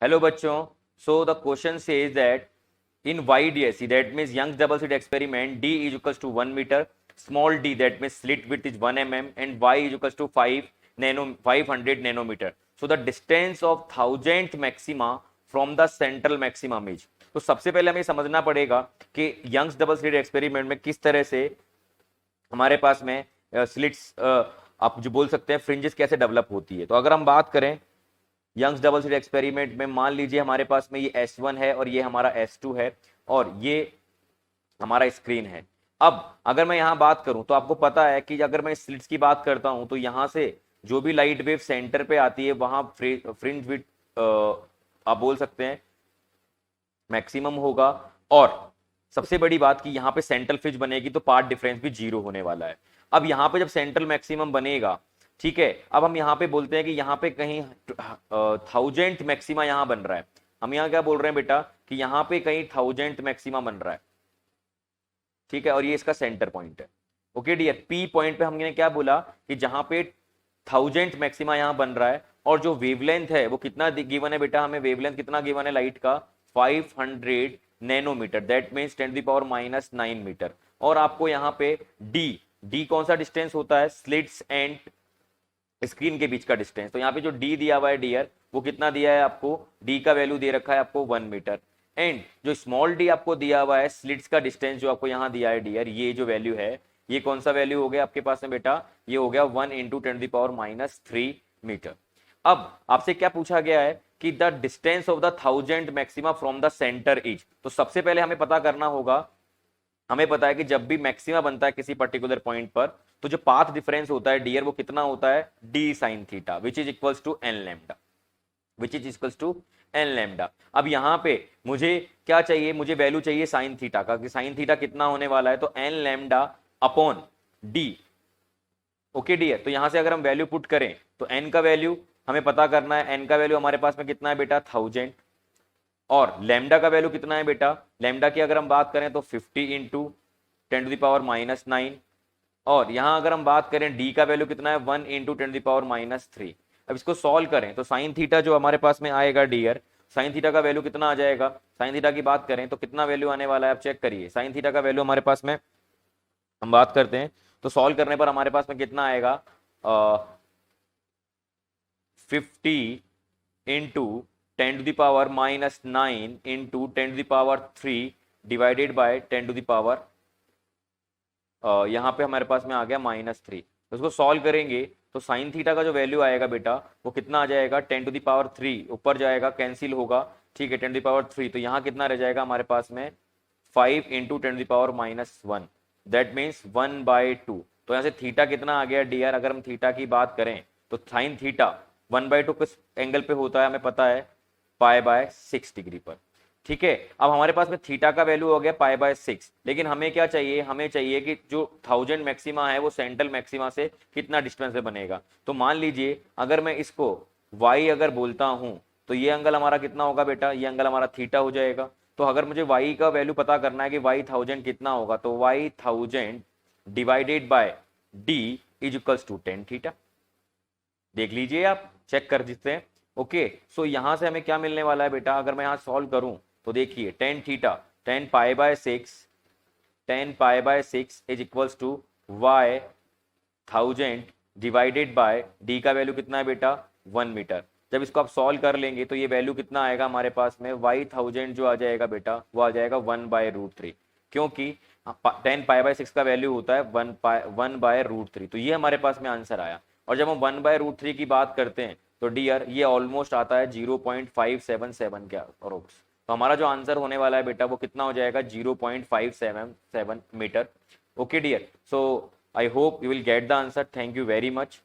Hello बच्चों, so the question says that in YDSE, that means Young's double slit experiment, d is equals to 1 meter, small d, that means slit width is 1 mm, and y is equals to 500 nanometer. So the distance of 1000th maxima from the central maximum is. तो सबसे पहले हमें समझना पड़ेगा कि Young's double slit experiment में किस तरह से हमारे पास में स्लिट्स आप जो बोल सकते हैं फ्रिंजेस कैसे डेवलप होती है। तो अगर हम बात करें यंग्स डबल स्लिट एक्सपेरिमेंट में, मान लीजिए हमारे पास में ये S1 है और ये हमारा S2 है और ये हमारा स्क्रीन है। अब अगर मैं यहां बात करूं तो आपको पता है कि अगर मैं स्लिट्स की बात करता हूं तो यहां से जो भी लाइट वेव सेंटर पे आती है वहां फ्रिंज विड्थ आप बोल सकते हैं मैक्सिमम होगा। और सबसे बड़ी बात कि यहाँ पे सेंट्रल फ्रिंज बनेगी तो पाथ डिफरेंस भी 0 होने वाला है। अब यहाँ पे जब सेंट्रल मैक्सिमम बनेगा, ठीक है, अब हम यहाँ पे बोलते हैं कि यहाँ पे कहीं 1000th मैक्सिमा यहाँ बन रहा है। हम यहाँ क्या बोल रहे हैं बेटा कि यहाँ पे कहीं 1000th मैक्सिमा बन रहा है, ठीक है, और ये इसका सेंटर पॉइंट है। ओके डियर, पी पॉइंट पे हमने क्या बोला कि जहां पे 1000th मैक्सिमा यहाँ बन रहा है और जो वेवलेंथ है वो कितना गिवन है बेटा, हमें वेवलेंथ कितना गिवन है लाइट का 500 नैनोमीटर, दैट मीन्स 10⁻⁹ मीटर। और आपको यहाँ पे डी कौन सा डिस्टेंस होता है, स्लिट्स एंड स्क्रीन के बीच का डिस्टेंस। तो यहाँ पे जो डी दिया हुआ है डियर वो कितना दिया है आपको, डी का वैल्यू दे रखा है आपको 1 मीटर। एंड जो स्मॉल डी आपको दिया हुआ है स्लिट्स का डिस्टेंस जो आपको यहाँ दिया है डियर, ये जो वैल्यू है ये कौन सा वैल्यू हो गया आपके पास में बेटा, ये हो गया 1 × 10⁻³ मीटर। अब आपसे क्या पूछा गया है कि the distance of the 1000th maxima from the centre is. तो सबसे पहले हमें पता करना होगा, हमें पता है कि जब भी मैक्सिमा बनता है किसी पर्टिकुलर पॉइंट पर तो जो पाथ डिफरेंस होता है डियर वो कितना होता है, d sin theta, which is equals to n lambda, which is equals to n lambda. अब यहाँ पे मुझे क्या चाहिए, मुझे वैल्यू चाहिए साइन थीटा का, कि साइन थीटा कितना होने वाला है, तो n lambda upon d। Okay dear, तो यहां से अगर हम वैल्यू पुट करें तो n का वैल्यू हमें पता करना है, n का वैल्यू हमारे पास में कितना है बेटा 1000, और लैम्डा का वैल्यू कितना है बेटा, लैम्डा की अगर हम बात करें तो 50 × 10⁻⁹, और यहां अगर हम बात करें d का वैल्यू कितना है 1 × 10⁻�3। अब इसको सॉल्व करें तो साइन थीटा जो हमारे पास में आएगा डियर, साइन थीटा का वैल्यू कितना आ जाएगा, साइन थीटा की बात करें तो कितना वैल्यू आने वाला है आप चेक करिए। साइन थीटा का वैल्यू हमारे पास में हम बात करते हैं तो सॉल्व करने पर हमारे पास में कितना आएगा 50 × 10⁻⁹ × 10⁻³ डिवाइडेड बाय 10⁻, यहाँ पे हमारे पास में आ गया -3। तो उसको सॉल्व करेंगे तो साइन थीटा का जो वैल्यू आएगा बेटा वो कितना आ जाएगा 10⁻3, ऊपर जाएगा कैंसिल होगा, ठीक है, 10⁻3। तो यहाँ कितना रह जाएगा हमारे पास में 5 × 10⁻⁻1, दैट मीन्स 1/2। तो यहाँ से थीटा कितना आ गया डियर, अगर हम थीटा की बात करें तो साइन थीटा 1/2 किस एंगल पे होता है हमें पता है, π/6 डिग्री पर, ठीक है। अब हमारे पास में थीटा का वैल्यू हो गया π/6, लेकिन हमें क्या चाहिए, हमें चाहिए कि जो 1000 मैक्सिमा है वो सेंट्रल मैक्सिमा से कितना डिस्टेंस पे बनेगा। तो मान लीजिए अगर मैं इसको y अगर बोलता हूं तो ये एंगल हमारा कितना होगा बेटा, ये एंगल हमारा थीटा हो जाएगा। तो अगर मुझे y का वैल्यू पता करना है कि y 1000 कितना होगा, तो y 1000 divided by d is equals to 10 theta. देख लीजिए आप, चेक कर सकते हैं। ओके, सो यहां से हमें क्या मिलने वाला है बेटा, अगर मैं यहां सॉल्व करूं तो देखिए 10 theta 10 π/6 is equals to y 1000 divided by d का वैल्यू कितना है बेटा 1 मीटर। जब इसको आप सॉल्व कर लेंगे तो ये वैल्यू कितना आएगा हमारे पास में, y 1000 जो आ जाएगा बेटा वो आ जाएगा 1/√3, क्योंकि 10 π/6 का वैल्यू होता है 1/√3। तो ये हमारे पास में आंसर आया। और जब हम 1/√3 की बात करते हैं तो डियर ये ऑलमोस्ट आता है 0.577 के अप्रोक्स। तो हमारा जो आंसर होने वाला है बेटा वो कितना हो जाएगा 0.577 metre. Okay dear, so I hope you will get the answer. Thank you very much.